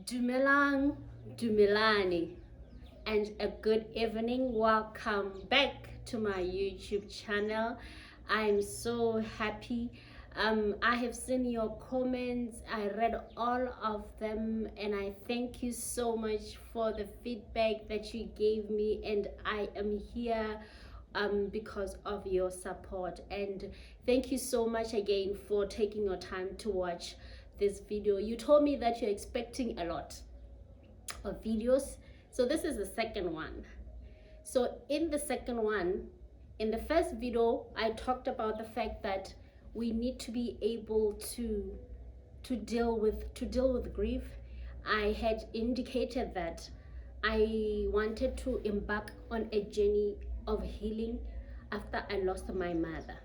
Dumelang, Dumelani, and a good evening. Welcome back to my YouTube channel. I'm so happy. I have seen your comments. I read all of them, and I thank you so much for the feedback that you gave me. And I am here because of your support. And thank you so much again for taking your time to watch this video. You told me that you're expecting a lot of videos, so this is the second one. So in the second one, in the first video, I talked about the fact that we need to be able to deal with grief. I had indicated that I wanted to embark on a journey of healing after I lost my mother.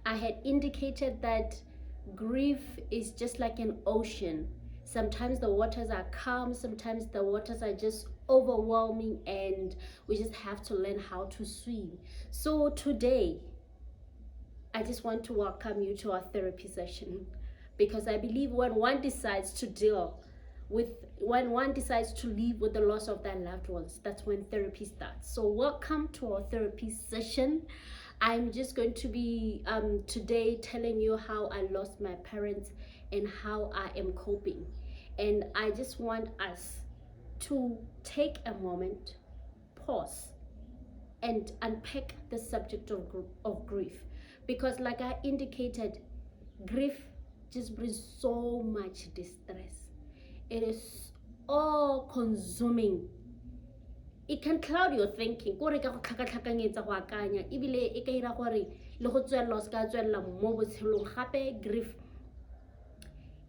I had indicated that grief is just like an ocean. Sometimes the waters are calm, sometimes the waters are just overwhelming, and we just have to learn how to swim. So today, I just want to welcome you to our therapy session, because I believe when one decides to when one decides to live with the loss of their loved ones, that's when therapy starts. So welcome to our therapy session. I'm just going to be today telling you how I lost my parents and how I am coping. And I just want us to take a moment, pause, and unpack the subject of grief. Because like I indicated, grief just brings so much distress. It is all consuming. It can cloud your thinking. Grief,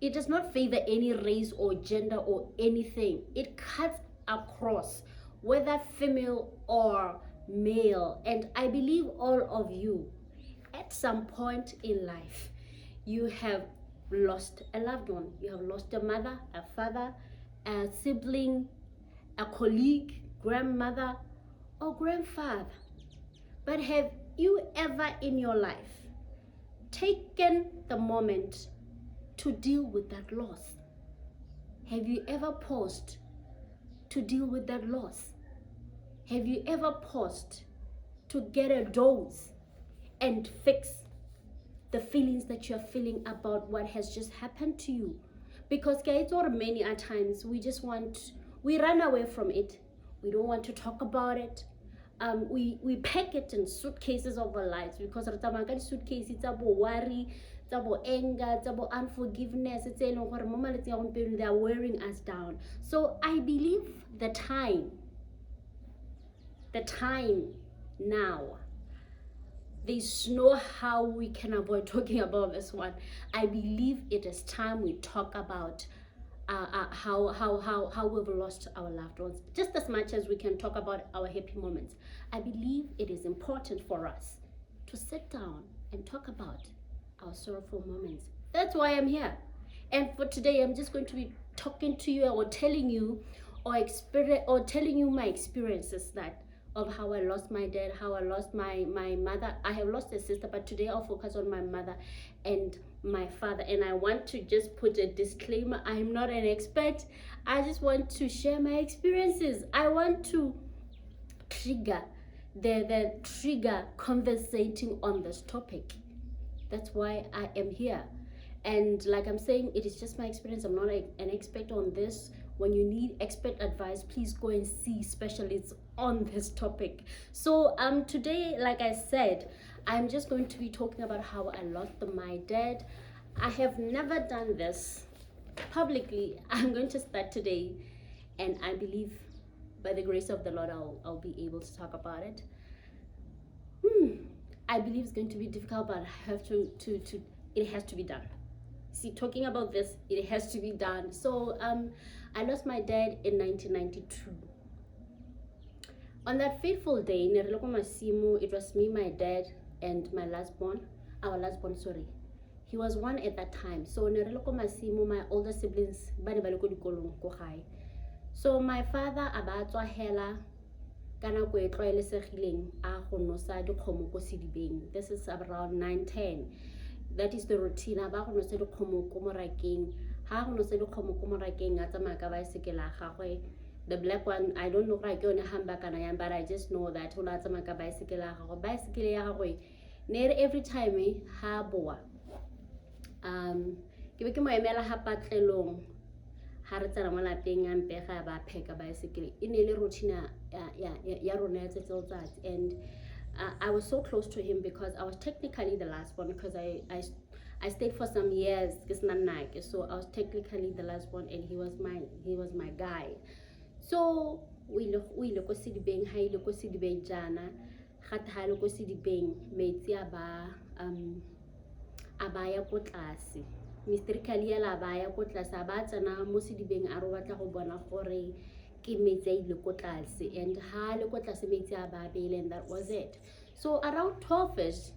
it does not favor any race or gender or anything. It cuts across, whether female or male. And I believe all of you, at some point in life, you have lost a loved one. You have lost a mother, a father, a sibling, a colleague, grandmother, or grandfather. But have you ever in your life taken the moment to deal with that loss? Have you ever paused to deal with that loss? Have you ever paused to get a dose and fix the feelings that you're feeling about what has just happened to you? Because guys, or many a times we run away from it. We don't want to talk about it. We pack it in suitcases of our lives, because suitcases it's about worry, it's about anger, it's about unforgiveness. They are wearing us down. So I believe the time now, there's no how we can avoid talking about this one. I believe it is time we talk about how we've lost our loved ones, just as much as we can talk about our happy moments. I believe it is important for us to sit down and talk about our sorrowful moments. That's why I'm here. And for today, I'm just going to be talking to you or telling you telling you my experiences of how I lost my dad, how I lost my mother. I have lost a sister, but today I'll focus on my mother and my father. And I want to just put a disclaimer: I'm not an expert. I just want to share my experiences. I want to trigger the trigger conversating on this topic. That's why I am here. And like I'm saying, it is just my experience. I'm not an expert on this. When you need expert advice, please go and see specialists on this topic. So today, like I said, I'm just going to be talking about how I lost my dad. I have never done this publicly. I'm going to start today, and I believe by the grace of the Lord, I'll be able to talk about it. I believe it's going to be difficult, but I have it has to be done. See, talking about this, it has to be done. So I lost my dad in 1992. On that fateful day, it was me, my dad, and our last born, sorry. He was one at that time. So my older siblings, so my father abatswa hela kana go etlwaelesegileng a go nosa dikgomo ko sedibeng. This is around 9-10. That is the routine. Ba go nosa dikgomo ko morakeng ha go no se dikgomo ko morakeng a tsamaya ka baesekele a gagwe. The black one, I don't know like yone hamba kana yang, but I just know that ho la tsamaya ka baesekele a gagwe. Baesekele ya gagwe ne every time ha boa ke be ke mo emela ha patlelong ha re tsena mo lapeng a mpega ba pheka baesekele e ne le routine ya rona ya tsetsotsatsi. And I was so close to him because I was technically the last one, because I stayed for some years, so I was technically the last one, and he was my guy. So we look ko sidibeng, ha ile ko sidibeng jana, gata ha ile ko sidibeng metsi a baya ko tlase, mysterically la baya ko tlase, a ba tsena mo sidibeng a re batla go bona gore ke metsi a ile ko tlase, and ha le ko tlase metsi a ba bele, and that was it. So around 12ish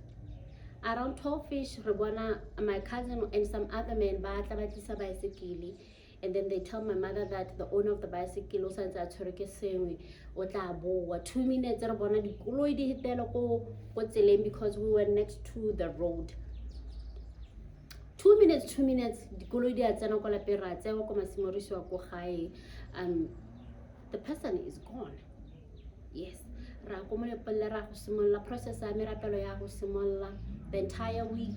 re bona my cousin and some other men ba tla ba tlisa baesekele, and then they tell my mother that the owner of the bicycle o santse a tshwere ke sengwe o tla boa. 2 minutes re bona dikoloi di hitela ko tseleng, because we were next to the road. 2 minutes dikoloi di a tsena ko lapeng, ra tsewa ko masimorisiwa ko gae. The person is gone. Yes, ra ko mo lepelle ra go simolla process ya merapelo ya go simolla. The entire week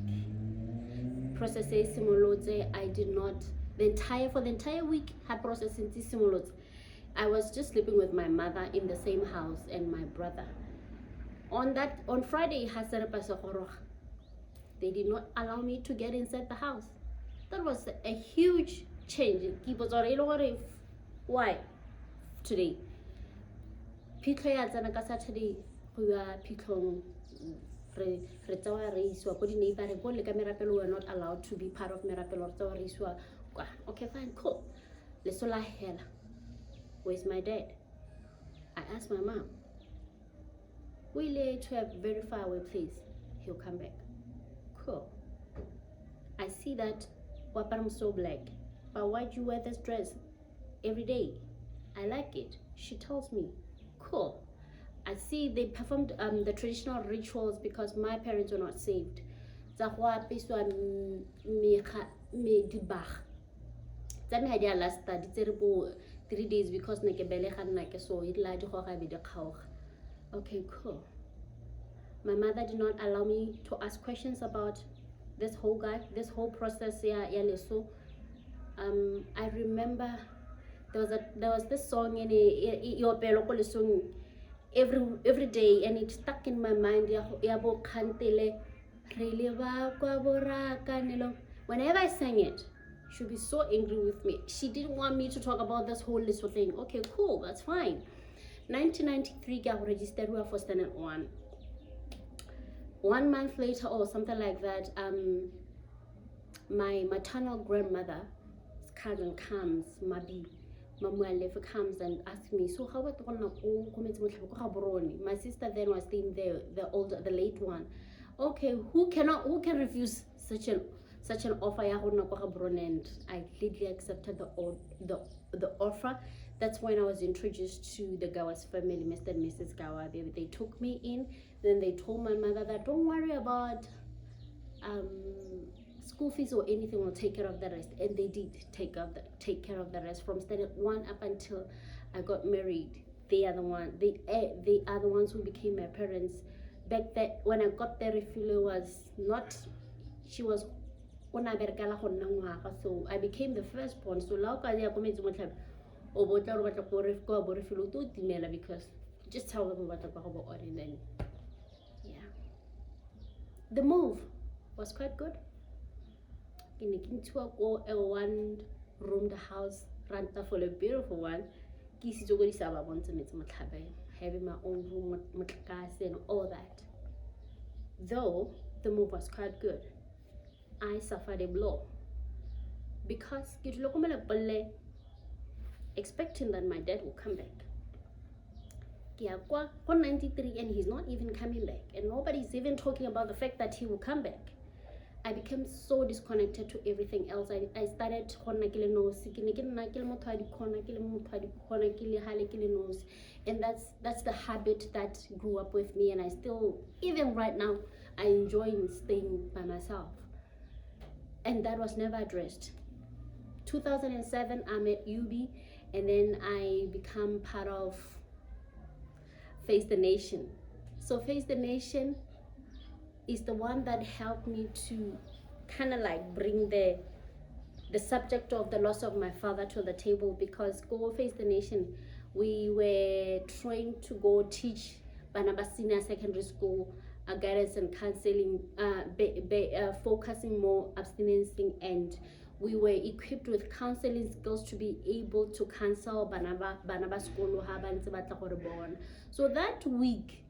process e simolotse, I did not for the entire week ha process ntse simolotse. I was just sleeping with my mother in the same house and my brother. On Friday ha se re pasa goroga, they did not allow me to get inside the house. That was a huge change. Why today? Phitlho ya tsena ka Saturday go ya phitlhong re tsawa re iswa ko di neighbor go le ka merapelo. We were not allowed to be part of merapelo. Re tsawa re iswa kwa. Okay, fine, cool. Lesola hela. Where's my dad? I asked my mom. We lay to a very far away place. He'll come back. Cool. I see that I'm so black, but why do you wear this dress every day? I like it. She tells me. Cool. I see they performed the traditional rituals because my parents were not saved. 3 days because so okay, cool. My mother did not allow me to ask questions about this whole process. I remember there was this song in every day, and it stuck in my mind. Whenever I sang it, she would be so angry with me. She didn't want me to talk about this whole little thing. Okay, cool, that's fine. 1993, I registered for Standard 1. 1 month later or something like that, my maternal grandmother's cousin comes, Mamualefe comes and asks me, so how about my sister then was staying there, the late one. Okay, who can refuse such an offer? And I gladly accepted the offer. That's when I was introduced to the Gawa's family, Mr. and Mrs. Gawa. They took me in. Then they told my mother that don't worry about school fees or anything, will take care of the rest. And they did take care of the rest from Standard 1 up until I got married. They are the ones who became my parents. Back then, when I got there, Refilo was not. She was. So I became the firstborn. So because just tell them what and then yeah. The move was quite good. Into a 1-roomed house, ranta for a beautiful one. Having my own room and all that. Though the move was quite good, I suffered a blow because expecting that my dad will come back. 93 and he's not even coming back, and nobody's even talking about the fact that he will come back. I became so disconnected to everything else. I started and that's the habit that grew up with me, and I still, even right now, I enjoy staying by myself. And that was never addressed. 2007, I'm at UB, and then I become part of Face the Nation. So Face the Nation is the one that helped me to kind of like bring the subject of the loss of my father to the table, because Go Face the Nation, we were trying to go teach Banaba Senior Secondary School guidance and counseling, focusing more abstinence, and we were equipped with counseling skills to be able to counsel Banaba School. So that week,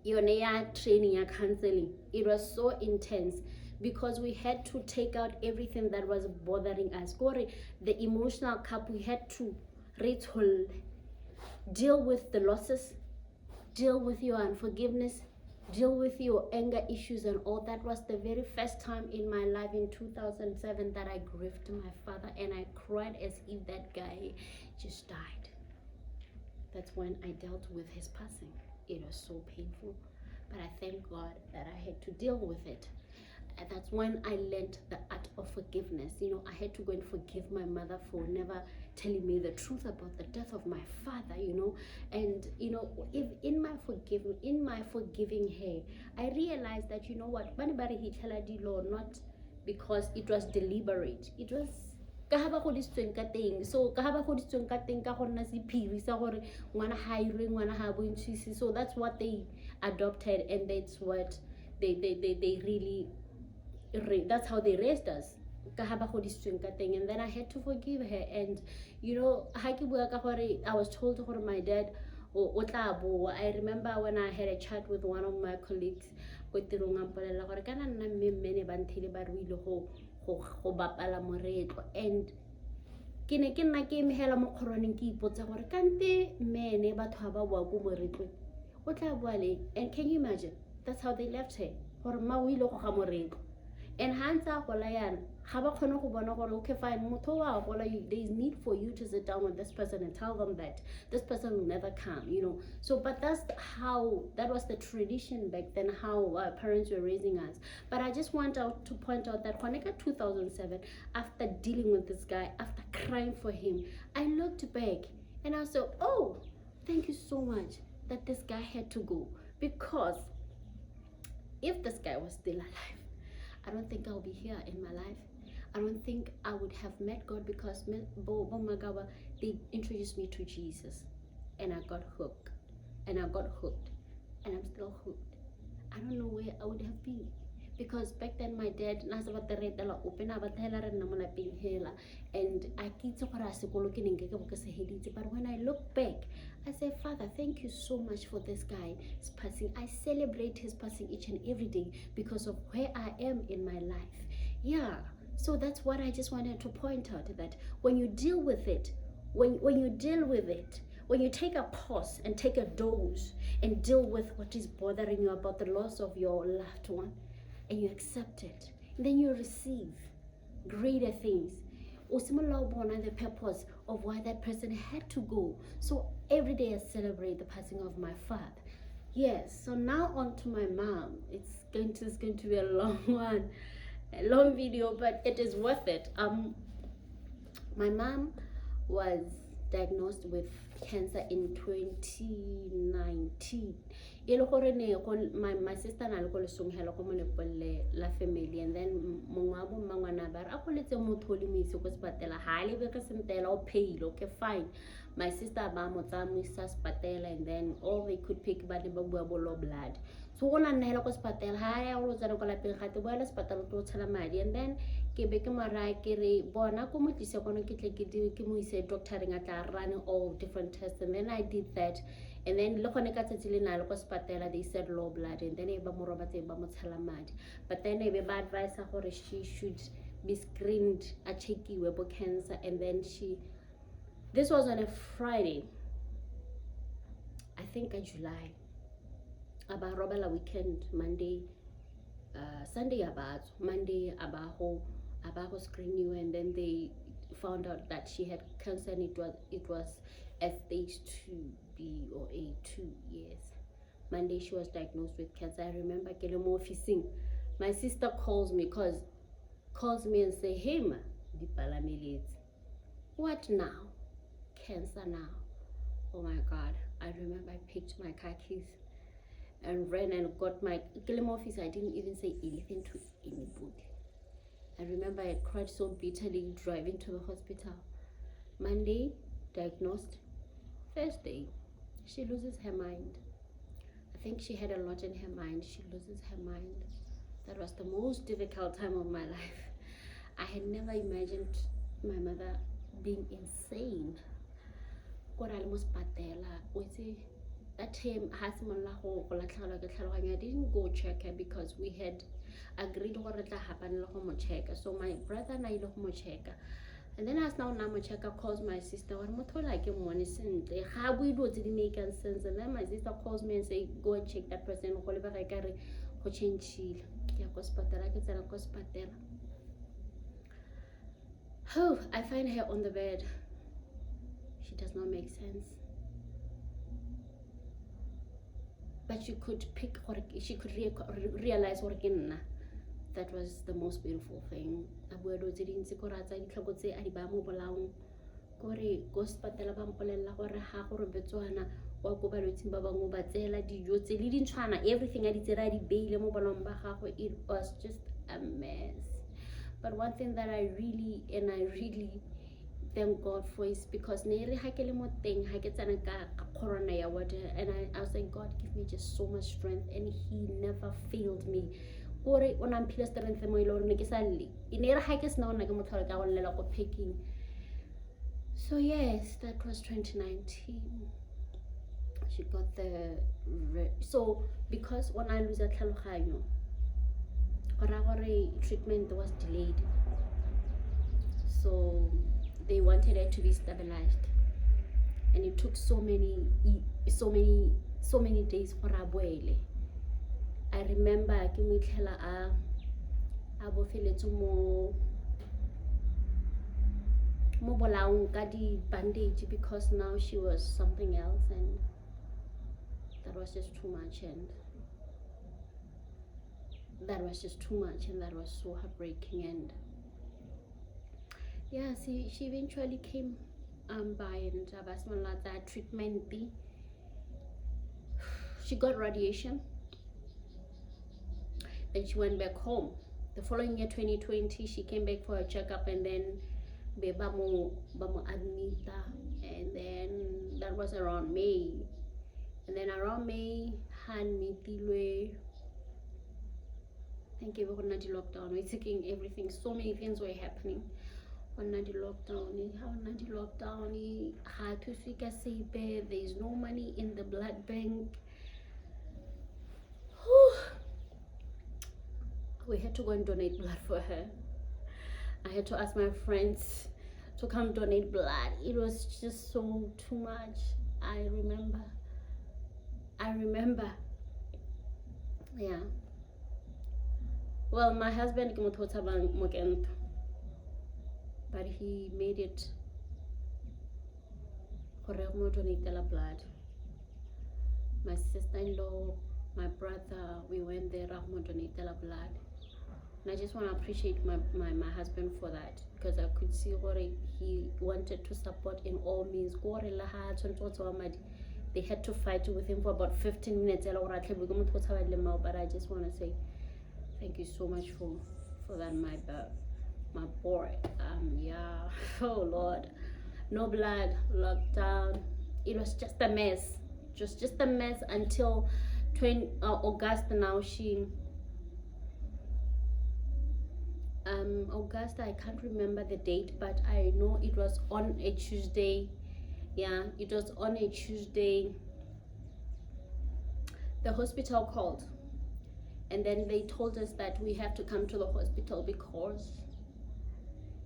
training counseling, it was so intense because we had to take out everything that was bothering us. The emotional cup, we had to deal with the losses, deal with your unforgiveness, deal with your anger issues and all. That was the very first time in my life in 2007 that I grieved my father, and I cried as if that guy just died. That's when I dealt with his passing. It was so painful, but I thank God that I had to deal with it. And that's when I learned the art of forgiveness. I had to go and forgive my mother for never telling me the truth about the death of my father, and if in my forgiving her, I realized that not because it was deliberate, it was ka ha ba godisitsweng ka teng. So ka ha ba godisitsweng ka teng ka go nna sephiri sa gore ngwana ha irwe, ngwana ha bontshisi. So that's what they adopted, and that's what they really that's how they raised us. And then I had to forgive her. And I was told to my dad, I remember when I had a chat with one of my colleagues, and ke ne ke nna ke emegela mo kgoroneng ke ipotsa gore kante mene batho ba bua ko moretlong o tla bua le. And can you imagine, that's how they left her, gore ma o ile go ga moretlo. And hantsa gola yana ga ba khone go bona gore okay fine, motho wa gola, there is need for you to sit down with this person and tell them that this person will never come, So but that was the tradition back then, how our parents were raising us. But I just want to point out that when I got 2007, after dealing with this guy, after crying for him, I looked back and I said, oh, thank you so much that this guy had to go, because if this guy was still alive, I don't think I'll be here in my life. I don't think I would have met God, because they introduced me to Jesus, and I got hooked, and I'm still hooked. I don't know where I would have been, because back then my dad and but when I look back, I say, Father, thank you so much for this guy's passing. I celebrate his passing each and every day because of where I am in my life. Yeah, so that's what I just wanted to point out, that when you deal with it, when you take a pause and take a dose and deal with what is bothering you about the loss of your loved one, and you accept it, and then you receive greater things, the purpose of why that person had to go. So every day I celebrate the passing of my father. Yes, so now on to my mom. It's going to be a long one, a long video, but it is worth it. My mom was diagnosed with cancer in 2019. My sister na le go lesong hela go monepole la family, and then mongwabo mangwana ba re a go letse motho le mo ise go sepatela ha le be ke sentela o payile. Okay fine, my sister ba mo tsamisa sepatela, and then all they could pick ba le ba bua bolo blood. So gona nna hela go sepatela ha ya go tsena go lapeng ga te boela sepatela to tshela madi, and then ke be ke mara ke re bona ko mo tlise kono ke tle ke mo ise doctoring a tla running all different tests. And then I did that, and then le gone ka tsatsi le nalo go sepatela they said low blood, and then e ba mo robatse ba mo tshela madi. But then e be ba advise gore she should be screened a checkiwe bo cancer. And then this was on a Friday, I think in July, about robela weekend, Monday, Sunday about Monday about screen you, and then they found out that she had cancer, and it was at stage 2B or A2. Yes, Monday she was diagnosed with cancer. I remember getting more officing. My sister calls me and say, hey ma, dipalameletse. What now? Cancer now. Oh my God. I remember I picked my car keys and ran and got my claim office. I didn't even say anything to anybody. I remember I cried so bitterly driving to the hospital. Monday, diagnosed. Thursday, she loses her mind. I think she had a lot in her mind. She loses her mind. That was the most difficult time of my life. I had never imagined my mother being insane. That time, I didn't go check her because we had agreed what happened. So my brother and I check. And then as now checker calls my sister. How we do didn't make sense. And then my sister calls me and say, go and check that person. Oh, I find her on the bed. She does not make sense. But she could realize what that was the most beautiful thing. Everything it was just a mess. But one thing that I really thank God for is because and I was like, God, give me just so much strength, and He never failed me. So yes, that was 2019. She got the so because when I lose a tlhaloganyo, treatment was delayed, so they wanted her to be stabilized, and it took so many days for abuele. I remember ke motlhela a bofeletse mo bolaong ka di bandage because now she was something else, and that was just too much, and that was so heartbreaking. And yeah, she eventually came by, and that treatment she got radiation. Then she went back home. The following year, 2020, she came back for a checkup, and then bamu admita, and then that was around May. And then around May, Han mitilwe. Thank you for the lockdown. We're taking everything. So many things were happening. On the lockdown, there's no money in the blood bank. We had to go and donate blood for her. I had to ask my friends to come donate blood. It was just so too much. I remember. Yeah. Well, my husband but he made it for donate blood. My sister-in-law, my brother, we went there donate blood. And I just want to appreciate my husband for that, because I could see what he wanted to support in all means. They had to fight with him for about 15 minutes. But I just want to say thank you so much for that, my boy. Yeah. Oh Lord, no blood, lockdown. It was just a mess. Just a mess until August. Now August, I can't remember the date, but I know it was on a Tuesday. Yeah, it was on a Tuesday. The hospital called, and then they told us that we have to come to the hospital because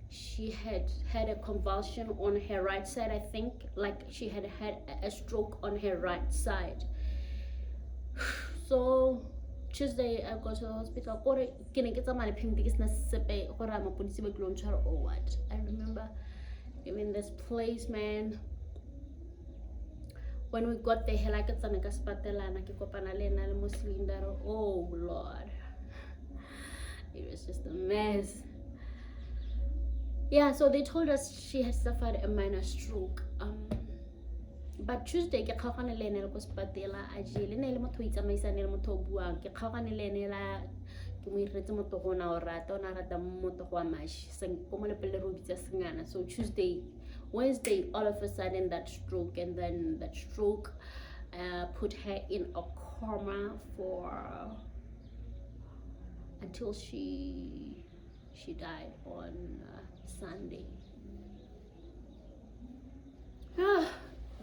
she had a convulsion on her right side. I think like she had a stroke on her right side. So Tuesday, I go to the hospital. Or what? I remember even this place, man. When we got there, oh Lord, it was just a mess. Yeah, so they told us she had suffered a minor stroke. But Tuesday ke kgaogane le ene le ko sepatela a jele ne le motho o itsamaisane le motho o buang ke kgaogane le ene la ke mo iretse motogo ona o rata motogo wa mashi ko mo lepelle re o bitsa sengana. So Wednesday all of a sudden that stroke, and then that stroke put her in a coma for until she died on Sunday.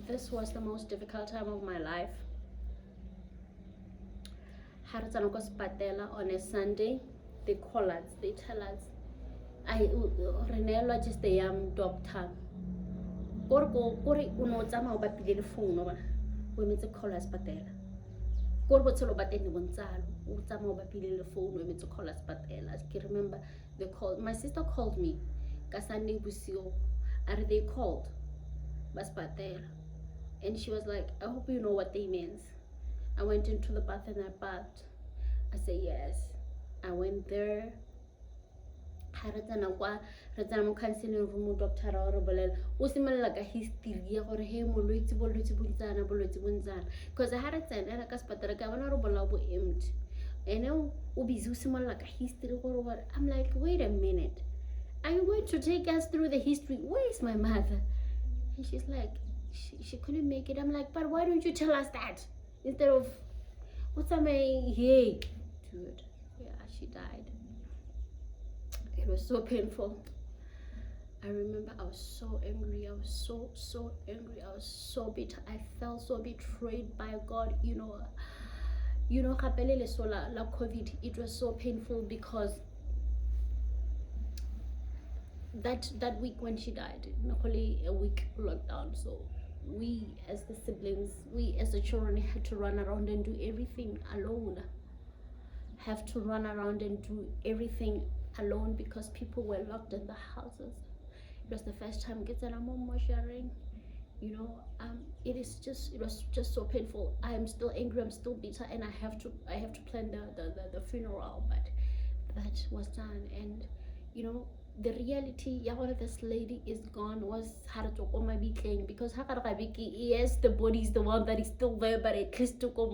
This was the most difficult time of my life. On a Sunday, they call us, they tell us, Renelo just a young doctor. Kore uno tsama ba pile le phone ba. We metse call us patela. Kore botshelo ba teng bontsalo. O tsama ba pile le phone we metse call us patela. I can remember they called. My sister called me. Ka Sunday busio. Are they called? Baspatela. And she was like, I hope you know what they means. I went into the bath and I bathed. I said yes. I went there. Mo counseling room doctor ra re bolela o simolola ka history ya gore he molwetse bontsana because I had a tsena ka sepatara ka bona re bola bo empty and o busy o simolola ka history gore what. I'm like, wait a minute, are you going to take us through the history? Where is my mother? And she's like, she couldn't make it. I'm like, but why don't you tell us that instead of what's up, hey dude. Yeah, she died. It was so painful. I remember I was so angry. I was so angry. I was so bitter. I felt so betrayed by God. You know, kapelele so la COVID. It was so painful because that week when she died, not only a week lockdown. So we as the siblings, we as the children had to run around and do everything alone. Have to run around and do everything alone because people were locked in the houses. It was the first time getting a mom sharing. You know, it was just so painful. I am still angry, I'm still bitter, and I have to plan the funeral, but that was done. And you know, the reality, yeah, one of this lady is gone was because yes, the body is the one that is still there, but at least to go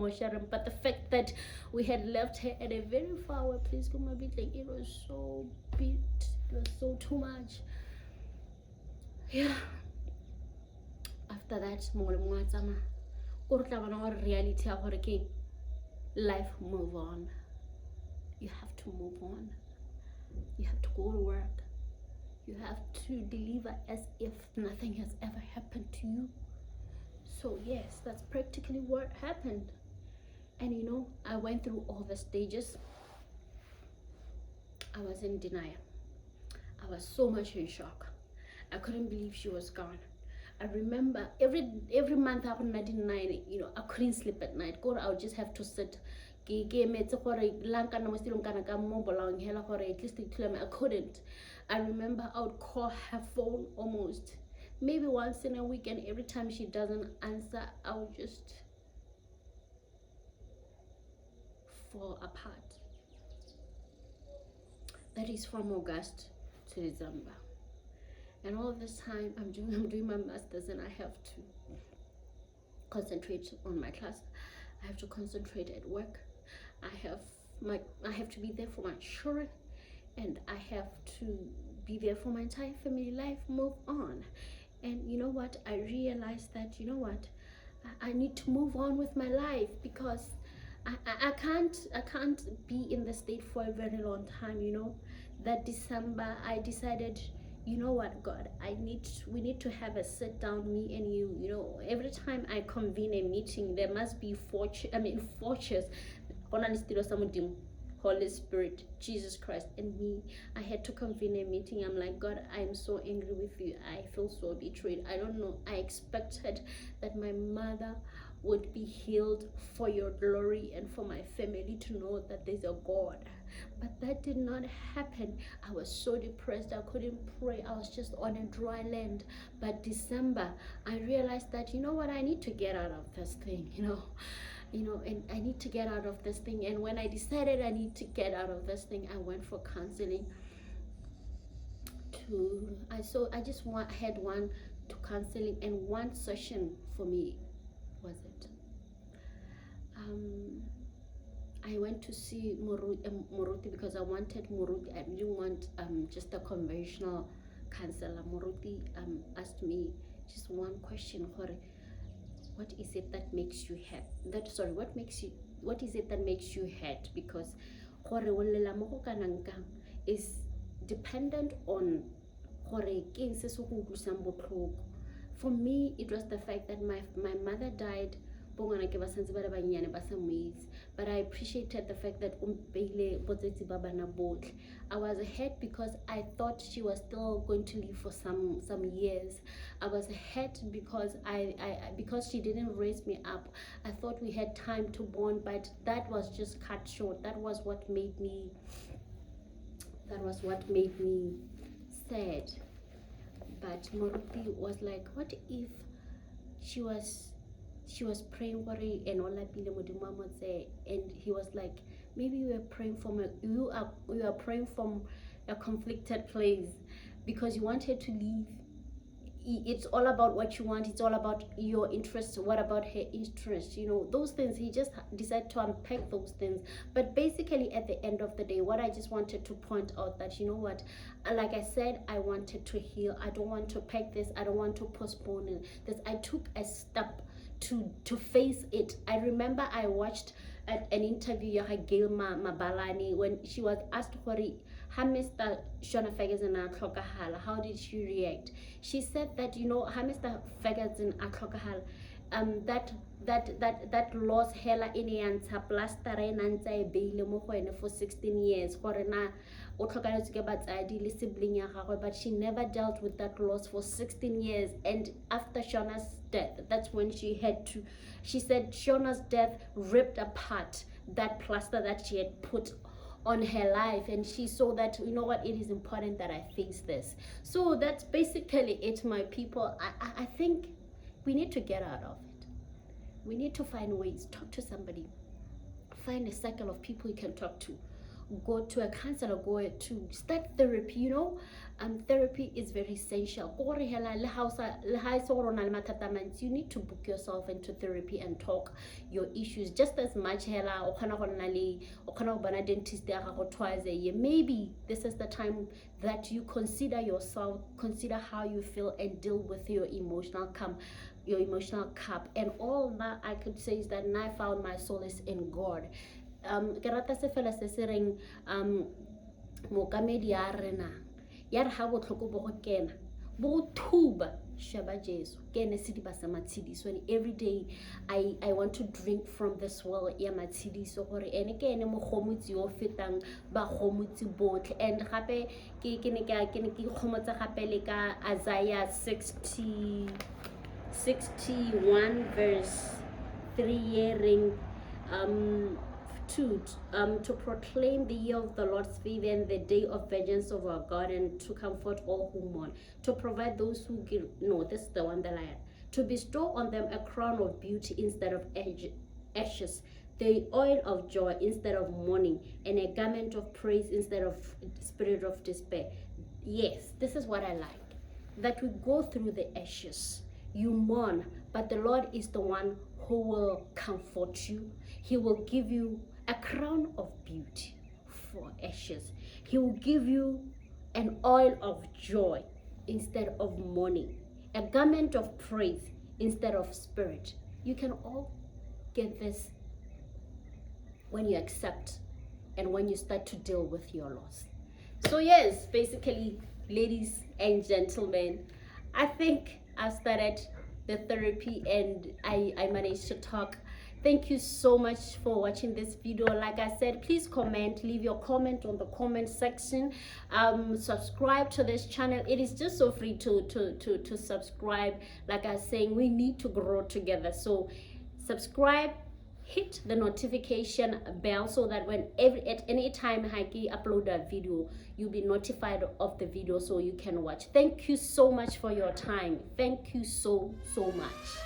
but the fact that we had left her at a very far away place, it was so bit, it was so too much. Yeah. After that, reality, life move on. You have to move on. You have to go to work. You have to deliver as if nothing has ever happened to you. So yes, that's practically what happened. And you know, I went through all the stages. I was in denial. I was so much in shock. I couldn't believe she was gone. I remember every month I would not deny, you know, I couldn't sleep at night. God, I would just have to sit. I couldn't. I remember I would call her phone almost maybe once in a week, and every time she doesn't answer, I would just fall apart. That is from August to December. And all this time I'm doing my masters, and I have to concentrate on my class. I have to concentrate at work. I have to be there for my children, and I have to be there for my entire family life, move on. And you know what, I realized that, you know what, I need to move on with my life, because I can't be in the state for a very long time. You know, that December I decided, you know what, God, we need to have a sit down, me and you. You know, every time I convene a meeting, there must be four chairs. Holy Spirit, Jesus Christ, and me. I had to convene a meeting. I'm like, God, I'm so angry with you. I feel so betrayed. I don't know. I expected that my mother would be healed for your glory and for my family to know that there's a God. But that did not happen. I was so depressed. I couldn't pray. I was just on a dry land. But December, I realized that, you know what, I need to get out of this thing, you know, and I need to get out of this thing. And when I decided I need to get out of this thing, I went for counseling had one to counseling, and one session for me was it. I went to see Muruti because I wanted Muruti. I didn't want just a conventional counselor. Muruti asked me just one question: what is it that makes you happy? What is it that makes you hurt? Because is dependent on for me, it was the fact that my mother died, but I appreciated the fact that I was hurt because I thought she was still going to live for some years. I was hurt because because she didn't raise me up. I thought we had time to bond, but that was just cut short. That was what made me sad. But Moruti was like, what if she was praying for it and all that, and he was like, maybe you are praying from a conflicted place because you wanted to leave. It's all about what you want. It's all about your interests. What about her interests? Those things. He just decided to unpack those things. But basically, at the end of the day, what I just wanted to point out that, what, like I said, I wanted to heal. I don't want to pack this. I don't want to postpone it. I took a step to face it. I remember I watched an interview of Gail Mabalani when she was asked for it. How Mr. Shona Ferguson how did she react? She said that how Mr. Ferguson that loss hela inianza plaster nantsa e beile mo go ene for 16 years gore na o tlhokanetse ke batsadi le sibling ya gagwe, but she never dealt with that loss for 16 years. And after Shona's death, that's when she said Shona's death ripped apart that plaster that she had put on her life, and she saw that it is important that I face this. So that's basically it, my people. I think we need to get out of it. We need to find ways. Talk to somebody. Find a circle of people you can talk to. Go to a counselor. Go to start therapy. Therapy is very essential. You need to book yourself into therapy and talk your issues just as much. Twice a year. Maybe this is the time that you consider yourself, consider how you feel, and deal with your emotional cup. And all that I could say is that I found my solace in God. Mokamedi ya rena ya re ha botlhoko bo go kena bo thuba shaba Jesu kene se di ba sa matshidiso. And every day I want to drink from this well ya matshidiso gore ene ke ene mo gomotsi o fetang ba gomotsi botle. And gape ke khomotsa gape le ka Isaiah 61 verse 3 hearing to proclaim the year of the Lord's favor and the day of vengeance of our God, and to comfort all who mourn, to provide those who give. No, this is the one that I had. To bestow on them a crown of beauty instead of ashes, the oil of joy instead of mourning, and a garment of praise instead of spirit of despair. Yes, this is what I like. That we go through the ashes. You mourn, but the Lord is the one who will comfort you. He will give you a crown of beauty for ashes. He will give you an oil of joy instead of mourning, a garment of praise instead of spirit. You can all get this when you accept and when you start to deal with your loss. So yes, basically, ladies and gentlemen, I think I've started the therapy and I managed to talk. Thank you so much for watching this video. Like I said, please leave your comment on the comment section. Subscribe to this channel. It is just so free to subscribe. Like I was saying, we need to grow together. So subscribe, hit the notification bell so that at any time I upload a video, you'll be notified of the video so you can watch. Thank you so much for your time. Thank you so much.